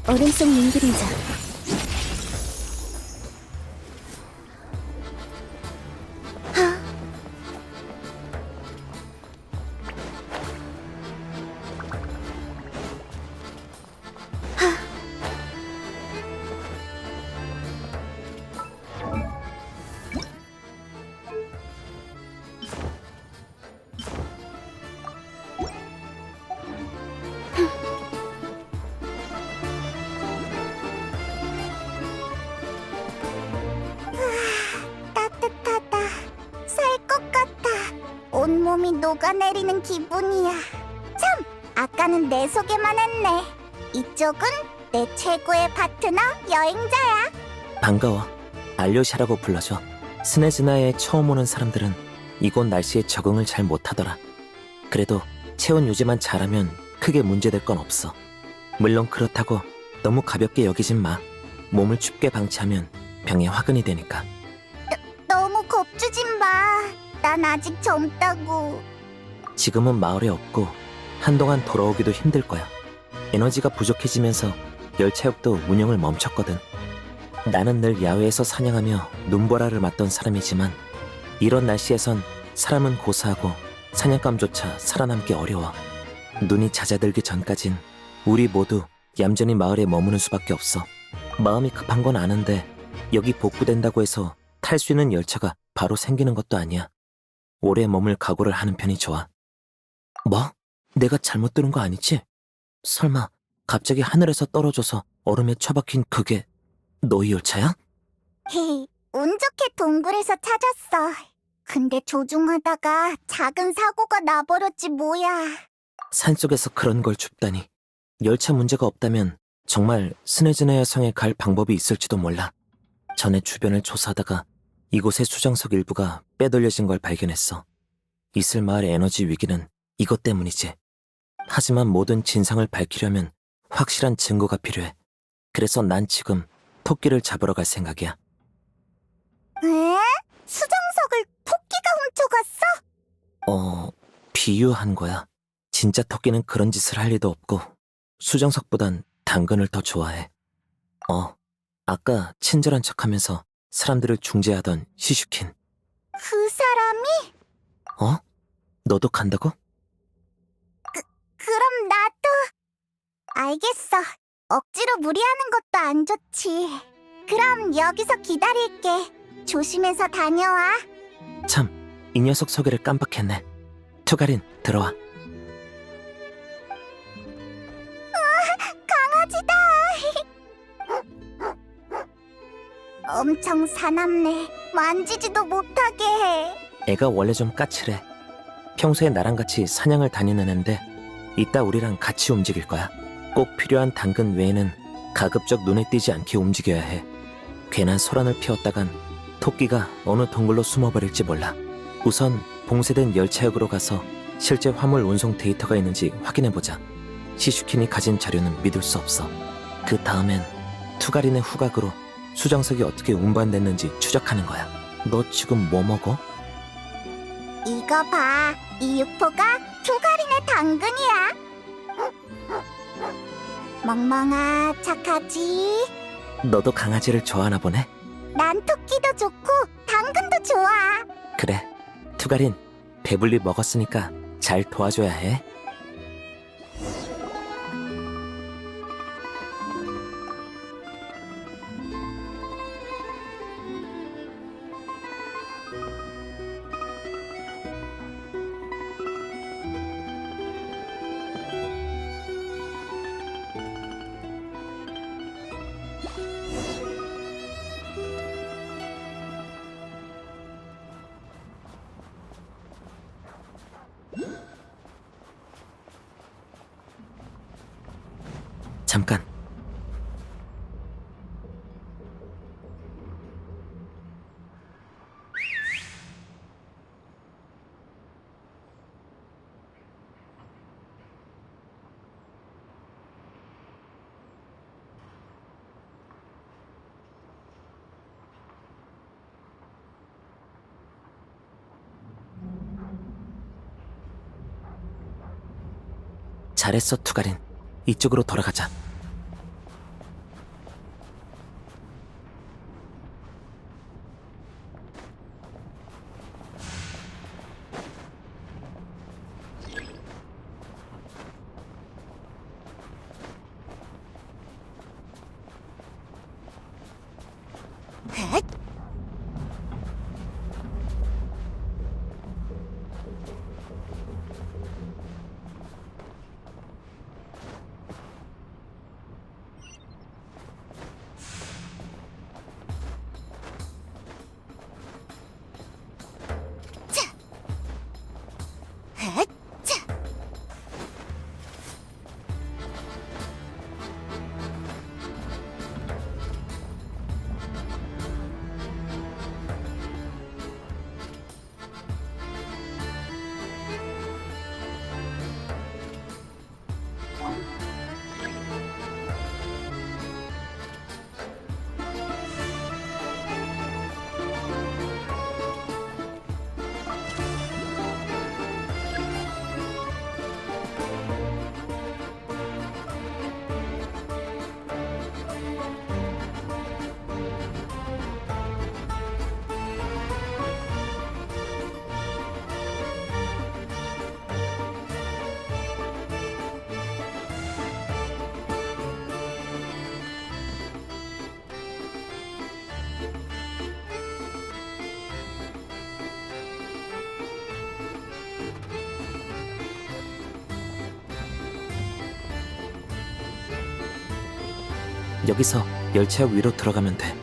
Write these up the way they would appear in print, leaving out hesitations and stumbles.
오른손 윙그리자. 따뜻하다. 살 것 같아. 온몸이 녹아내리는 기분이야. 참, 아까는 내 소개만 했네. 이쪽은 내 최고의 파트너 여행자야. 반가워. 알료샤라고 불러줘. 스네즈나에 처음 오는 사람들은 이곳 날씨에 적응을 잘 못하더라. 그래도 체온 유지만 잘하면 크게 문제될 건 없어. 물론 그렇다고 너무 가볍게 여기진 마. 몸을 춥게 방치하면 병에 화근이 되니까. 너무 겁주진 마. 난 아직 젊다고. 지금은 마을에 없고 한동안 돌아오기도 힘들 거야. 에너지가 부족해지면서 열차역도 운영을 멈췄거든. 나는 늘 야외에서 사냥하며 눈보라를 맞던 사람이지만 이런 날씨에선 사람은 고사하고 사냥감조차 살아남기 어려워. 눈이 잦아들기 전까진 우리 모두 얌전히 마을에 머무는 수밖에 없어. 마음이 급한 건 아는데 여기 복구된다고 해서 탈 수 있는 열차가 바로 생기는 것도 아니야. 오래 머물 각오를 하는 편이 좋아. 뭐? 내가 잘못 들은 거 아니지? 설마 갑자기 하늘에서 떨어져서 얼음에 처박힌 그게 너희 열차야? 헤이, 운 좋게 동굴에서 찾았어. 근데 조종하다가 작은 사고가 나버렸지 뭐야. 산속에서 그런 걸 줍다니. 열차 문제가 없다면 정말 스네즈네야 성에 갈 방법이 있을지도 몰라. 전에 주변을 조사하다가 이곳의 수정석 일부가 빼돌려진 걸 발견했어. 이슬 마을의 에너지 위기는 이것 때문이지. 하지만 모든 진상을 밝히려면 확실한 증거가 필요해. 그래서 난 지금 토끼를 잡으러 갈 생각이야. 에? 수정석을 토끼가 훔쳐갔어? 비유한 거야. 진짜 토끼는 그런 짓을 할 리도 없고 수정석보단 당근을 더 좋아해. 아까 친절한 척하면서 사람들을 중재하던 시슈킨. 그 사람이? 너도 간다고? 그럼 나도. 알겠어. 억지로 무리하는 것도 안 좋지. 그럼 여기서 기다릴게. 조심해서 다녀와. 참, 이 녀석 소개를 깜빡했네. 투가린, 들어와. 강아지다. 엄청 사납네. 만지지도 못하게 해. 애가 원래 좀 까칠해. 평소에 나랑 같이 사냥을 다니는 앤데 이따 우리랑 같이 움직일 거야. 꼭 필요한 당근 외에는 가급적 눈에 띄지 않게 움직여야 해. 괜한 소란을 피웠다간 토끼가 어느 동굴로 숨어버릴지 몰라. 우선 봉쇄된 열차역으로 가서 실제 화물 운송 데이터가 있는지 확인해보자. 시슈킨이 가진 자료는 믿을 수 없어. 그 다음엔 투가린의 후각으로 수정석이 어떻게 운반됐는지 추적하는 거야. 너 지금 뭐 먹어? 이거 봐. 이 육포가 투가린의 당근이야. 멍멍아, 착하지? 너도 강아지를 좋아하나 보네? 난 토끼도 좋고 당근도 좋아. 그래, 투가린, 배불리 먹었으니까 잘 도와줘야 해. 잠깐. 잘했어, 투가린. 이쪽으로 돌아가자. 여기서 열차역 위로 들어가면 돼.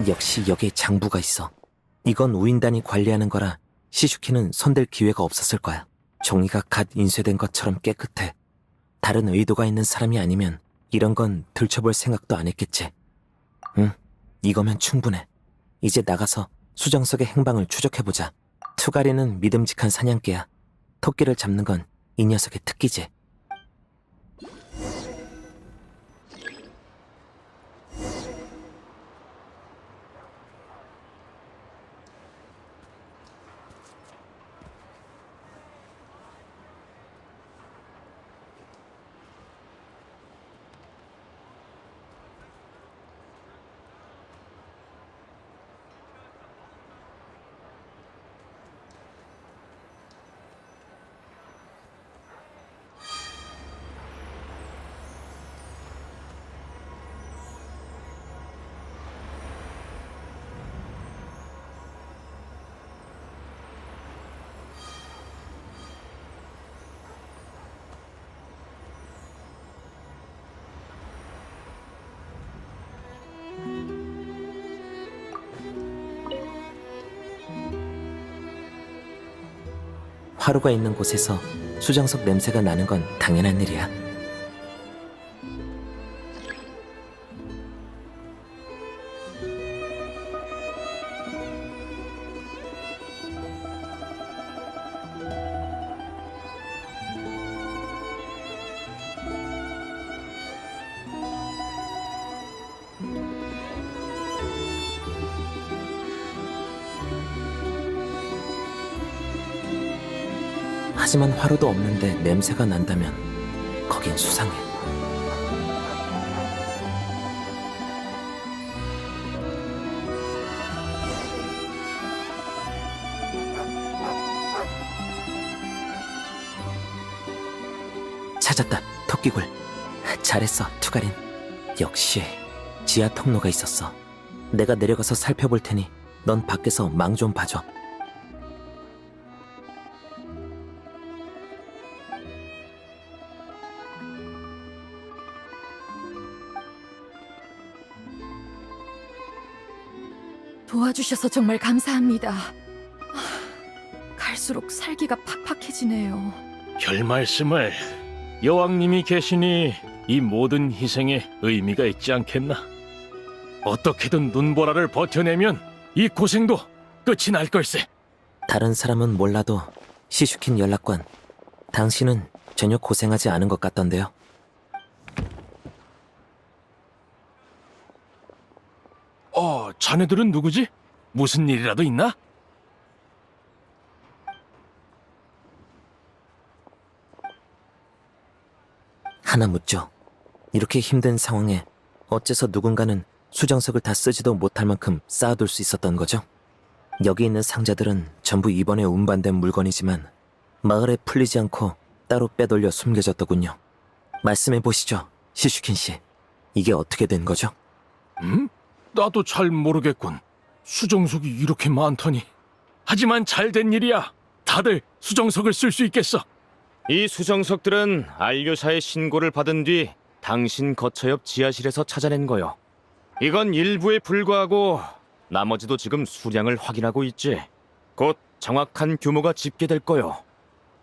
역시 여기에 장부가 있어. 이건 우인단이 관리하는 거라 시슈키는 손댈 기회가 없었을 거야. 종이가 갓 인쇄된 것처럼 깨끗해. 다른 의도가 있는 사람이 아니면 이런 건 들춰볼 생각도 안 했겠지. 응, 이거면 충분해. 이제 나가서 수정석의 행방을 추적해보자. 투가리는 믿음직한 사냥개야. 토끼를 잡는 건 이 녀석의 특기지. 화로가 있는 곳에서 수정석 냄새가 나는 건 당연한 일이야. 하지만 화로도 없는데 냄새가 난다면 거긴 수상해. 찾았다, 토끼굴. 잘했어, 투가린. 역시 지하 통로가 있었어. 내가 내려가서 살펴볼 테니 넌 밖에서 망 좀 봐줘. 도와주셔서 정말 감사합니다. 갈수록 살기가 팍팍해지네요. 별 말씀을. 여왕님이 계시니 이 모든 희생에 의미가 있지 않겠나? 어떻게든 눈보라를 버텨내면 이 고생도 끝이 날 걸세. 다른 사람은 몰라도 시슈킨 연락관, 당신은 전혀 고생하지 않은 것 같던데요. 자네들은 누구지? 무슨 일이라도 있나? 하나 묻죠. 이렇게 힘든 상황에 어째서 누군가는 수정석을 다 쓰지도 못할 만큼 쌓아둘 수 있었던 거죠? 여기 있는 상자들은 전부 이번에 운반된 물건이지만 마을에 풀리지 않고 따로 빼돌려 숨겨졌더군요. 말씀해 보시죠, 시슈킨 씨. 이게 어떻게 된 거죠? 나도 잘 모르겠군. 수정석이 이렇게 많더니. 하지만 잘된 일이야. 다들 수정석을 쓸 수 있겠어. 이 수정석들은 안료사의 신고를 받은 뒤 당신 거처 옆 지하실에서 찾아낸 거요. 이건 일부에 불과하고 나머지도 지금 수량을 확인하고 있지. 곧 정확한 규모가 집계될 거요.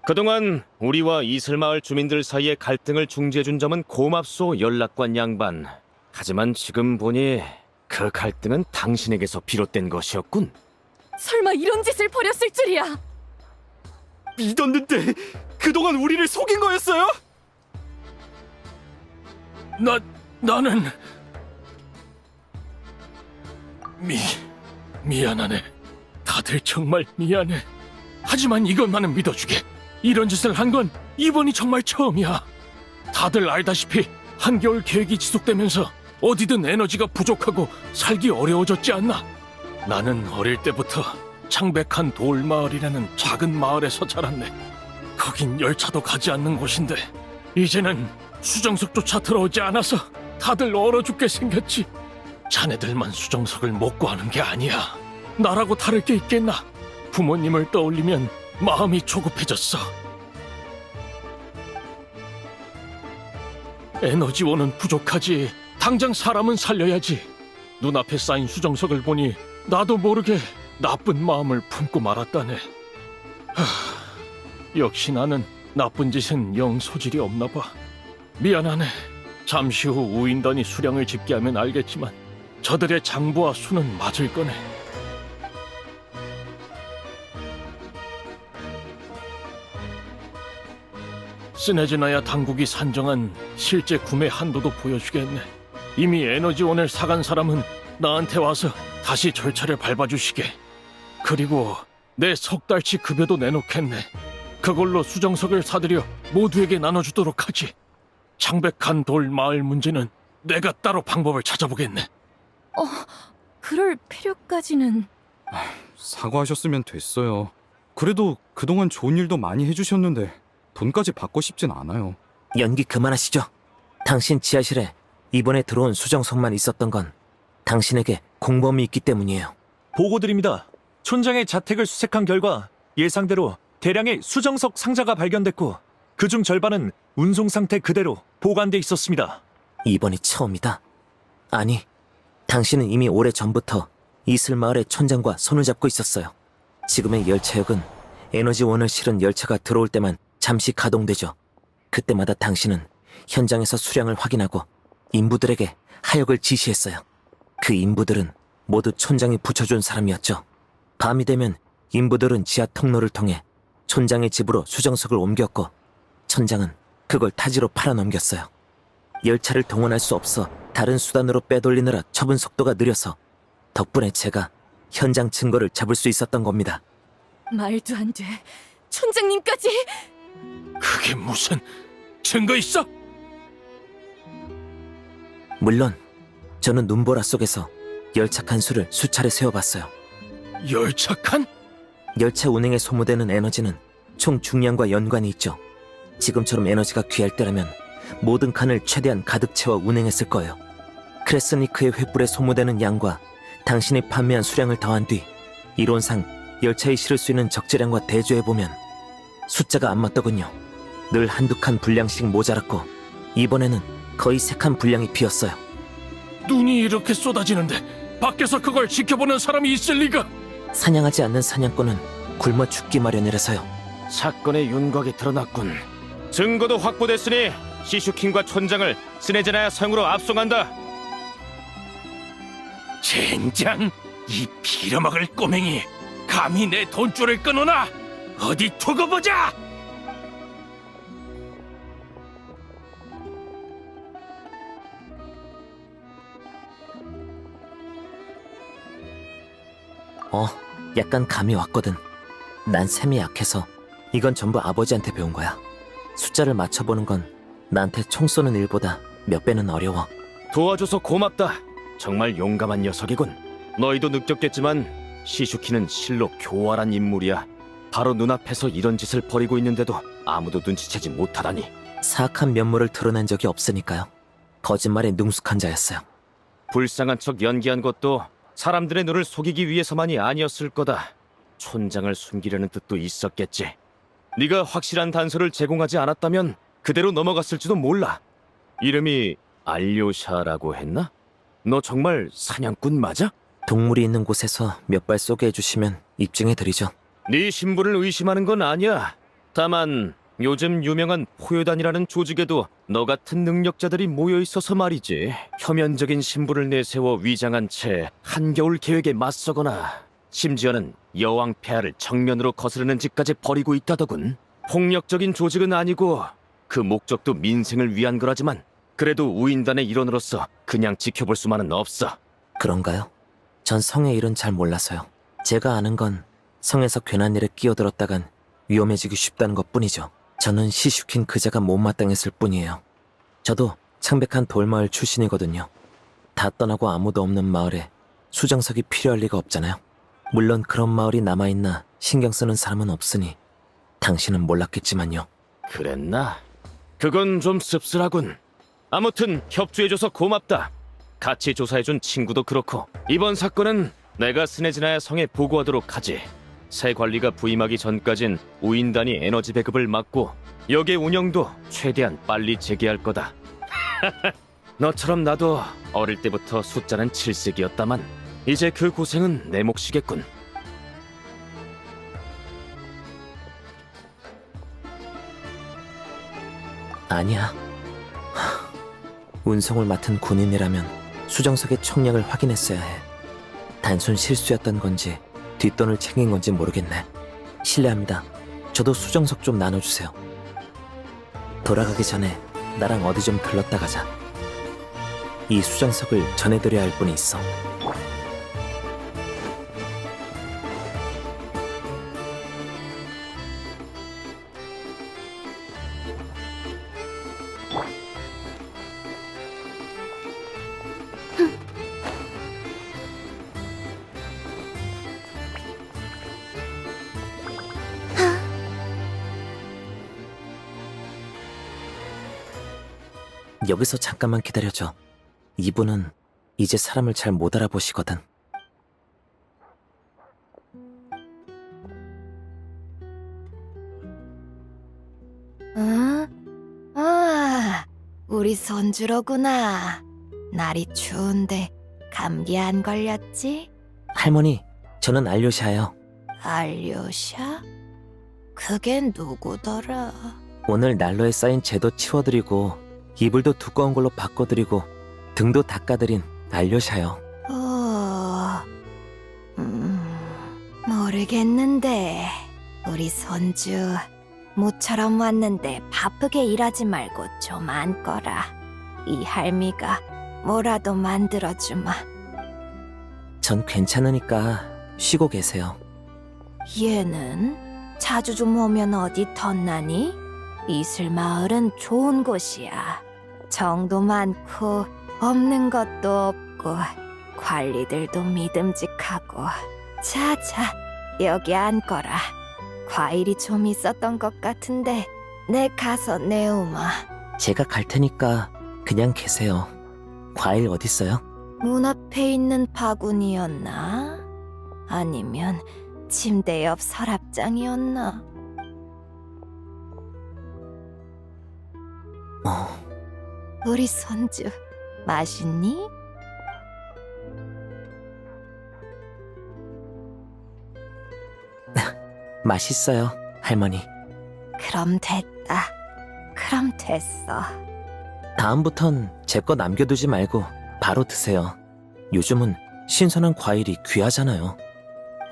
그동안 우리와 이슬마을 주민들 사이의 갈등을 중재해준 점은 고맙소, 연락관 양반. 하지만 지금 보니 그 갈등은 당신에게서 비롯된 것이었군. 설마 이런 짓을 벌였을 줄이야. 믿었는데 그동안 우리를 속인 거였어요? 나는 미안하네. 다들 정말 미안해. 하지만 이것만은 믿어주게. 이런 짓을 한 건 이번이 정말 처음이야. 다들 알다시피 한겨울 계획이 지속되면서 어디든 에너지가 부족하고 살기 어려워졌지 않나? 나는 어릴 때부터 창백한 돌마을이라는 작은 마을에서 자랐네. 거긴 열차도 가지 않는 곳인데 이제는 수정석조차 들어오지 않아서 다들 얼어 죽게 생겼지. 자네들만 수정석을 못 구하는 게 아니야. 나라고 다를 게 있겠나. 부모님을 떠올리면 마음이 조급해졌어. 에너지원은 부족하지. 당장 사람은 살려야지. 눈앞에 쌓인 수정석을 보니 나도 모르게 나쁜 마음을 품고 말았다네. 역시 나는 나쁜 짓은 영 소질이 없나 봐. 미안하네. 잠시 후 우인단이 수량을 집게 하면 알겠지만 저들의 장부와 수는 맞을 거네. 시네즈나야 당국이 산정한 실제 구매 한도도 보여주겠네. 이미 에너지원을 사간 사람은 나한테 와서 다시 절차를 밟아주시게. 그리고 내 석 달치 급여도 내놓겠네. 그걸로 수정석을 사들여 모두에게 나눠주도록 하지. 창백한 돌 마을 문제는 내가 따로 방법을 찾아보겠네. 그럴 필요까지는... 사과하셨으면 됐어요. 그래도 그동안 좋은 일도 많이 해주셨는데 돈까지 받고 싶진 않아요. 연기 그만하시죠. 당신 지하실에 이번에 들어온 수정석만 있었던 건 당신에게 공범이 있기 때문이에요. 보고드립니다. 촌장의 자택을 수색한 결과 예상대로 대량의 수정석 상자가 발견됐고 그중 절반은 운송 상태 그대로 보관돼 있었습니다. 이번이 처음이다. 아니, 당신은 이미 오래전부터 이슬마을의 촌장과 손을 잡고 있었어요. 지금의 열차역은 에너지원을 실은 열차가 들어올 때만 잠시 가동되죠. 그때마다 당신은 현장에서 수량을 확인하고 인부들에게 하역을 지시했어요. 그 인부들은 모두 촌장이 붙여준 사람이었죠. 밤이 되면 인부들은 지하 통로를 통해 촌장의 집으로 수정석을 옮겼고 촌장은 그걸 타지로 팔아넘겼어요. 열차를 동원할 수 없어 다른 수단으로 빼돌리느라 처분 속도가 느려서 덕분에 제가 현장 증거를 잡을 수 있었던 겁니다. 말도 안 돼. 촌장님까지... 그게 무슨 증거 있어? 물론 저는 눈보라 속에서 열차 칸수를 수차례 세어봤어요. 열차 칸? 열차 운행에 소모되는 에너지는 총 중량과 연관이 있죠. 지금처럼 에너지가 귀할 때라면 모든 칸을 최대한 가득 채워 운행했을 거예요. 크레스니크의 횃불에 소모되는 양과 당신이 판매한 수량을 더한 뒤 이론상 열차에 실을 수 있는 적재량과 대조해보면 숫자가 안 맞더군요. 늘 한두 칸 분량씩 모자랐고 이번에는 거의 3칸 분량이 비었어요. 눈이 이렇게 쏟아지는데 밖에서 그걸 지켜보는 사람이 있을 리가. 사냥하지 않는 사냥꾼은 굶어 죽기 마련이라서요. 사건의 윤곽이 드러났군. 증거도 확보됐으니 시슈킹과 촌장을 스네즈나야 성으로 압송한다. 젠장! 이 빌어먹을 꼬맹이! 감히 내 돈줄을 끊어놔! 어디 두고 보자! 약간 감이 왔거든. 난 셈이 약해서 이건 전부 아버지한테 배운 거야. 숫자를 맞춰보는 건 나한테 총 쏘는 일보다 몇 배는 어려워. 도와줘서 고맙다. 정말 용감한 녀석이군. 너희도 느꼈겠지만 시슈키는 실로 교활한 인물이야. 바로 눈앞에서 이런 짓을 벌이고 있는데도 아무도 눈치채지 못하다니. 사악한 면모를 드러낸 적이 없으니까요. 거짓말에 능숙한 자였어요. 불쌍한 척 연기한 것도 사람들의 눈을 속이기 위해서만이 아니었을 거다. 촌장을 숨기려는 뜻도 있었겠지. 네가 확실한 단서를 제공하지 않았다면 그대로 넘어갔을지도 몰라. 이름이 알료샤라고 했나? 너 정말 사냥꾼 맞아? 동물이 있는 곳에서 몇 발 쏘게 해주시면 입증해드리죠. 네 신분을 의심하는 건 아니야. 다만 요즘 유명한 포효단이라는 조직에도 너 같은 능력자들이 모여있어서 말이지. 혐연적인 신분을 내세워 위장한 채 한겨울 계획에 맞서거나 심지어는 여왕 폐하를 정면으로 거스르는 짓까지 벌이고 있다더군. 폭력적인 조직은 아니고 그 목적도 민생을 위한 거라지만 그래도 우인단의 일원으로서 그냥 지켜볼 수만은 없어. 그런가요? 전 성의 일은 잘 몰라서요. 제가 아는 건 성에서 괜한 일에 끼어들었다간 위험해지기 쉽다는 것뿐이죠. 저는 시슈킨 그자가 못마땅했을 뿐이에요. 저도 창백한 돌마을 출신이거든요. 다 떠나고 아무도 없는 마을에 수정석이 필요할 리가 없잖아요. 물론 그런 마을이 남아있나 신경 쓰는 사람은 없으니 당신은 몰랐겠지만요. 그랬나? 그건 좀 씁쓸하군. 아무튼 협조해줘서 고맙다. 같이 조사해준 친구도 그렇고 이번 사건은 내가 스네즈나야 성에 보고하도록 하지. 새 관리가 부임하기 전까진 우인단이 에너지 배급을 막고 역의 운영도 최대한 빨리 재개할 거다. 너처럼 나도 어릴 때부터 숫자는 7색이었다만 이제 그 고생은 내 몫이겠군. 아니야. 운송을 맡은 군인이라면 수정석의 총량을 확인했어야 해. 단순 실수였던 건지 뒷돈을 챙긴 건지 모르겠네. 실례합니다. 저도 수정석 좀 나눠주세요. 돌아가기 전에 나랑 어디 좀 들렀다 가자. 이 수정석을 전해드려야 할 분이 있어. 여기서 잠깐만 기다려줘. 이분은 이제 사람을 잘 못 알아보시거든. 응? 아, 우리 손주로구나. 날이 추운데 감기 안 걸렸지? 할머니, 저는 알료샤요. 알료샤? 그게 누구더라? 오늘 난로에 쌓인 재도 치워드리고 이불도 두꺼운 걸로 바꿔드리고 등도 닦아드린 알료샤요. 모르겠는데 우리 손주 모처럼 왔는데 바쁘게 일하지 말고 좀 앉거라. 이 할미가 뭐라도 만들어주마. 전 괜찮으니까 쉬고 계세요. 얘는 자주 좀 오면 어디 덧나니? 이슬마을은 좋은 곳이야. 정도 많고 없는 것도 없고 관리들도 믿음직하고. 자자, 여기 앉거라. 과일이 좀 있었던 것 같은데 내 가서 내오마. 제가 갈 테니까 그냥 계세요. 과일 어딨어요? 문 앞에 있는 바구니였나? 아니면 침대 옆 서랍장이었나? 우리 손주 맛있니? 맛있어요, 할머니. 그럼 됐다. 그럼 됐어. 다음부턴 제 거 남겨두지 말고 바로 드세요. 요즘은 신선한 과일이 귀하잖아요.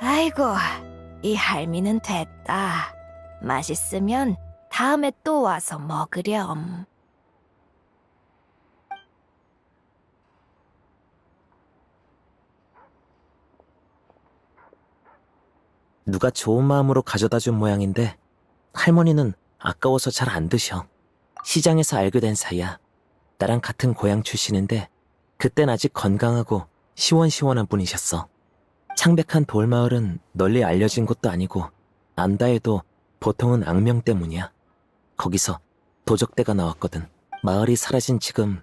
아이고, 이 할미는 됐다. 맛있으면 다음에 또 와서 먹으렴. 누가 좋은 마음으로 가져다 준 모양인데 할머니는 아까워서 잘 안 드셔. 시장에서 알게 된 사이야. 나랑 같은 고향 출신인데 그땐 아직 건강하고 시원시원한 분이셨어. 창백한 돌마을은 널리 알려진 곳도 아니고 안다 해도 보통은 악명 때문이야. 거기서 도적대가 나왔거든. 마을이 사라진 지금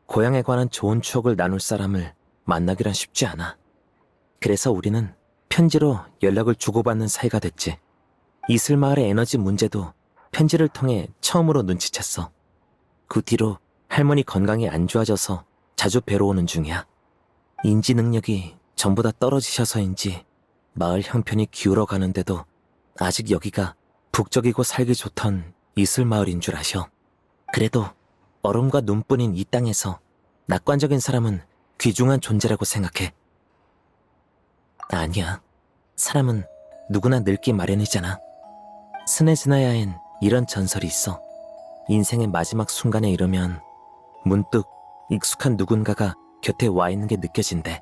고향에 관한 좋은 추억을 나눌 사람을 만나기란 쉽지 않아. 그래서 우리는 편지로 연락을 주고받는 사이가 됐지. 이슬마을의 에너지 문제도 편지를 통해 처음으로 눈치챘어. 그 뒤로 할머니 건강이 안 좋아져서 자주 뵈러 오는 중이야. 인지 능력이 전부 다 떨어지셔서인지 마을 형편이 기울어 가는데도 아직 여기가 북적이고 살기 좋던 이슬마을인 줄 아셔. 그래도 얼음과 눈뿐인 이 땅에서 낙관적인 사람은 귀중한 존재라고 생각해. 아니야. 사람은 누구나 늙기 마련이잖아. 스네즈나야엔 이런 전설이 있어. 인생의 마지막 순간에 이르면 문득 익숙한 누군가가 곁에 와 있는 게 느껴진대.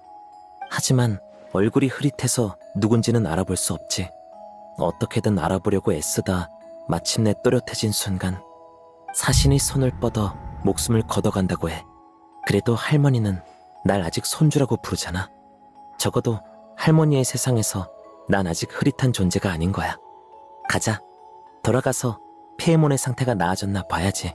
하지만 얼굴이 흐릿해서 누군지는 알아볼 수 없지. 어떻게든 알아보려고 애쓰다 마침내 또렷해진 순간 사신이 손을 뻗어 목숨을 걷어간다고 해. 그래도 할머니는 날 아직 손주라고 부르잖아. 적어도 할머니의 세상에서 난 아직 흐릿한 존재가 아닌 거야. 가자. 돌아가서 페이몬의 상태가 나아졌나 봐야지.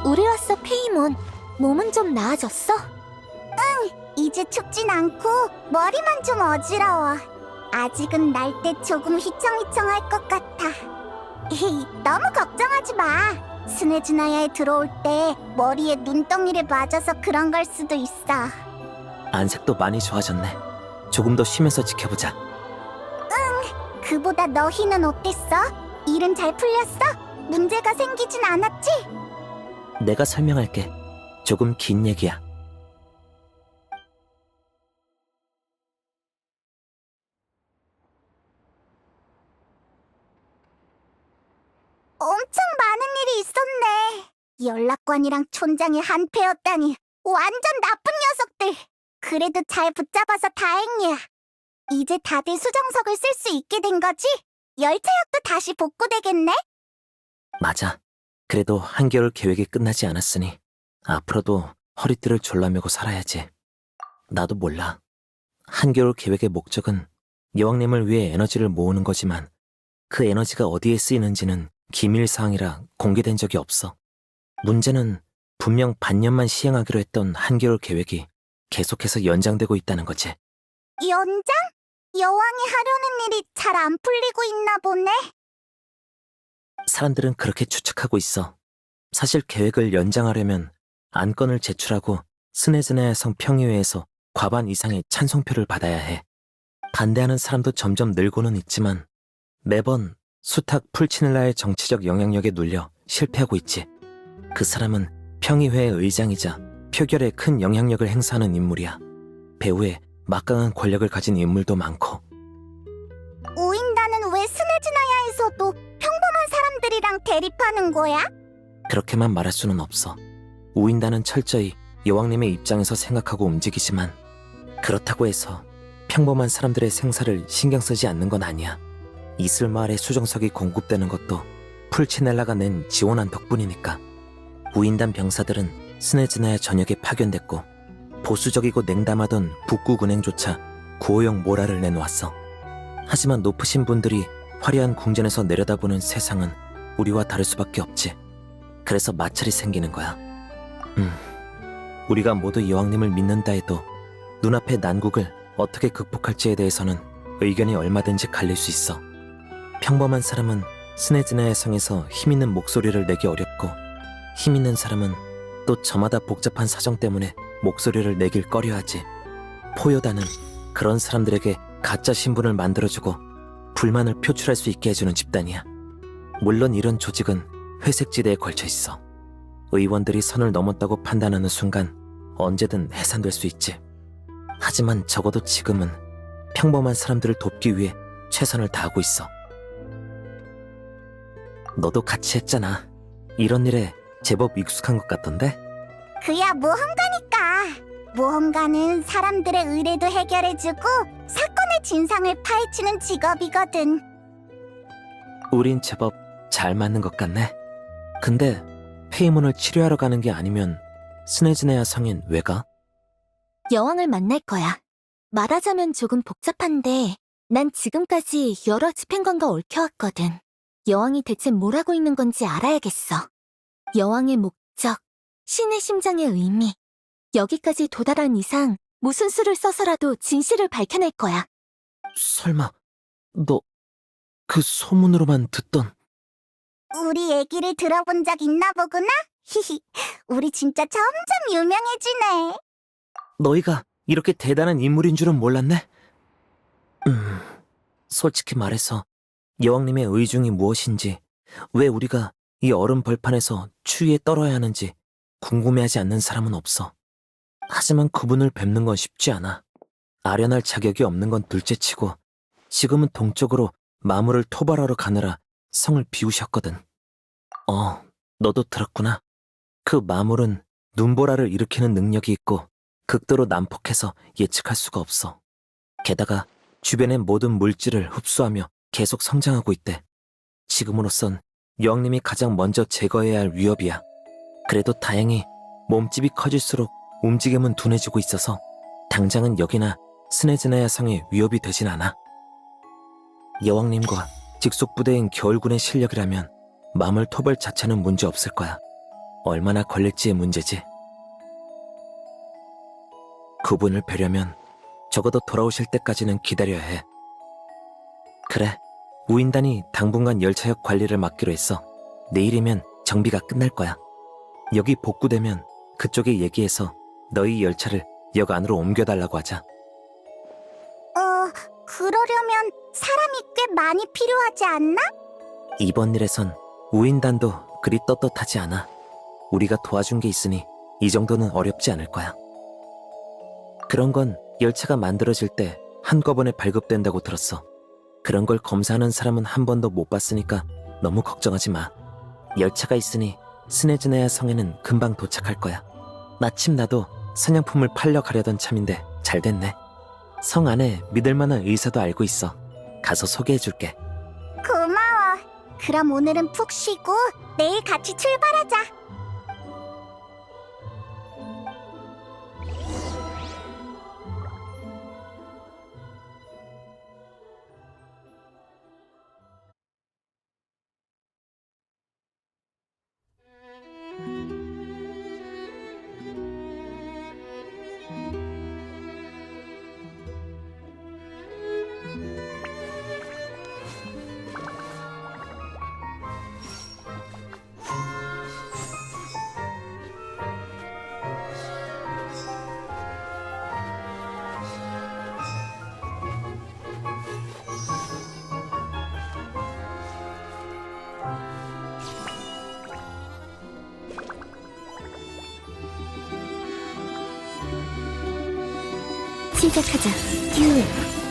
우리 왔어, 페이몬. 몸은 좀 나아졌어? 이제 춥진 않고 머리만 좀 어지러워. 아직은 날 때 조금 휘청휘청할 것 같아. 너무 걱정하지 마. 스네즈나야에 들어올 때 머리에 눈덩이를 맞아서 그런 걸 수도 있어. 안색도 많이 좋아졌네. 조금 더 쉬면서 지켜보자. 그보다 너희는 어땠어? 일은 잘 풀렸어? 문제가 생기진 않았지? 내가 설명할게. 조금 긴 얘기야. 엄청 많은 일이 있었네. 연락관이랑 촌장이 한패였다니. 완전 나쁜 녀석들. 그래도 잘 붙잡아서 다행이야. 이제 다들 수정석을 쓸 수 있게 된 거지? 열차역도 다시 복구되겠네? 맞아. 그래도 한겨울 계획이 끝나지 않았으니 앞으로도 허리띠를 졸라매고 살아야지. 나도 몰라. 한겨울 계획의 목적은 여왕님을 위해 에너지를 모으는 거지만 그 에너지가 어디에 쓰이는지는 기밀사항이라 공개된 적이 없어. 문제는 분명 반년만 시행하기로 했던 한겨울 계획이 계속해서 연장되고 있다는 거지. 연장? 여왕이 하려는 일이 잘 안 풀리고 있나 보네? 사람들은 그렇게 추측하고 있어. 사실 계획을 연장하려면 안건을 제출하고 스네즈나야 성 평의회에서 과반 이상의 찬성표를 받아야 해. 반대하는 사람도 점점 늘고는 있지만 매번 수탁 풀치넬라의 정치적 영향력에 눌려 실패하고 있지. 그 사람은 평의회의 의장이자 표결에 큰 영향력을 행사하는 인물이야. 배후에 막강한 권력을 가진 인물도 많고. 우인다는 왜 스네즈나야에서도 평범한 사람들이랑 대립하는 거야? 그렇게만 말할 수는 없어. 우인다는 철저히 여왕님의 입장에서 생각하고 움직이지만 그렇다고 해서 평범한 사람들의 생사를 신경 쓰지 않는 건 아니야. 이슬마을의 수정석이 공급되는 것도 풀치넬라가 낸 지원안 덕분이니까. 우인단 병사들은 스네즈나야 전역에 파견됐고 보수적이고 냉담하던 북국은행조차 구호용 모라를 내놓았어. 하지만 높으신 분들이 화려한 궁전에서 내려다보는 세상은 우리와 다를 수밖에 없지. 그래서 마찰이 생기는 거야. 우리가 모두 여왕님을 믿는다 해도 눈앞의 난국을 어떻게 극복할지에 대해서는 의견이 얼마든지 갈릴 수 있어. 평범한 사람은 스네즈나야 성에서 힘있는 목소리를 내기 어렵고 힘있는 사람은 또 저마다 복잡한 사정 때문에 목소리를 내길 꺼려하지. 포요다는 그런 사람들에게 가짜 신분을 만들어주고 불만을 표출할 수 있게 해주는 집단이야. 물론 이런 조직은 회색지대에 걸쳐 있어. 의원들이 선을 넘었다고 판단하는 순간 언제든 해산될 수 있지. 하지만 적어도 지금은 평범한 사람들을 돕기 위해 최선을 다하고 있어. 너도 같이 했잖아. 이런 일에 제법 익숙한 것 같던데? 그야 모험가니까. 모험가는 사람들의 의뢰도 해결해주고 사건의 진상을 파헤치는 직업이거든. 우린 제법 잘 맞는 것 같네. 근데 페이몬을 치료하러 가는 게 아니면 스네즈네아 성엔 왜 가? 여왕을 만날 거야. 말하자면 조금 복잡한데 난 지금까지 여러 집행관과 얽혀왔거든. 여왕이 대체 뭘 하고 있는 건지 알아야겠어. 여왕의 목적, 신의 심장의 의미. 여기까지 도달한 이상 무슨 수를 써서라도 진실을 밝혀낼 거야. 설마 너 그 소문으로만 듣던... 우리 얘기를 들어본 적 있나 보구나? 히히, 우리 진짜 점점 유명해지네. 너희가 이렇게 대단한 인물인 줄은 몰랐네? 솔직히 말해서 여왕님의 의중이 무엇인지, 왜 우리가 이 얼음 벌판에서 추위에 떨어야 하는지 궁금해하지 않는 사람은 없어. 하지만 그분을 뵙는 건 쉽지 않아. 아련할 자격이 없는 건 둘째치고 지금은 동쪽으로 마물을 토벌하러 가느라 성을 비우셨거든. 너도 들었구나. 그 마물은 눈보라를 일으키는 능력이 있고 극도로 난폭해서 예측할 수가 없어. 게다가 주변의 모든 물질을 흡수하며 계속 성장하고 있대. 지금으로선 여왕님이 가장 먼저 제거해야 할 위협이야. 그래도 다행히 몸집이 커질수록 움직임은 둔해지고 있어서 당장은 여기나 스네즈나야 성에 위협이 되진 않아. 여왕님과 직속 부대인 겨울군의 실력이라면 마물 토벌 자체는 문제 없을 거야. 얼마나 걸릴지의 문제지. 그분을 뵈려면 적어도 돌아오실 때까지는 기다려야 해. 그래, 우인단이 당분간 열차역 관리를 맡기로 했어. 내일이면 정비가 끝날 거야. 여기 복구되면 그쪽에 얘기해서 너희 열차를 역 안으로 옮겨달라고 하자. 그러려면 사람이 꽤 많이 필요하지 않나? 이번 일에선 우인단도 그리 떳떳하지 않아. 우리가 도와준 게 있으니 이 정도는 어렵지 않을 거야. 그런 건 열차가 만들어질 때 한꺼번에 발급된다고 들었어. 그런 걸 검사하는 사람은 한 번도 못 봤으니까 너무 걱정하지 마. 열차가 있으니 스네즈나야 성에는 금방 도착할 거야. 마침 나도 사냥품을 팔려 가려던 참인데 잘 됐네. 성 안에 믿을 만한 의사도 알고 있어. 가서 소개해줄게. 고마워. 그럼 오늘은 푹 쉬고 내일 같이 출발하자. 시작하자. 듀.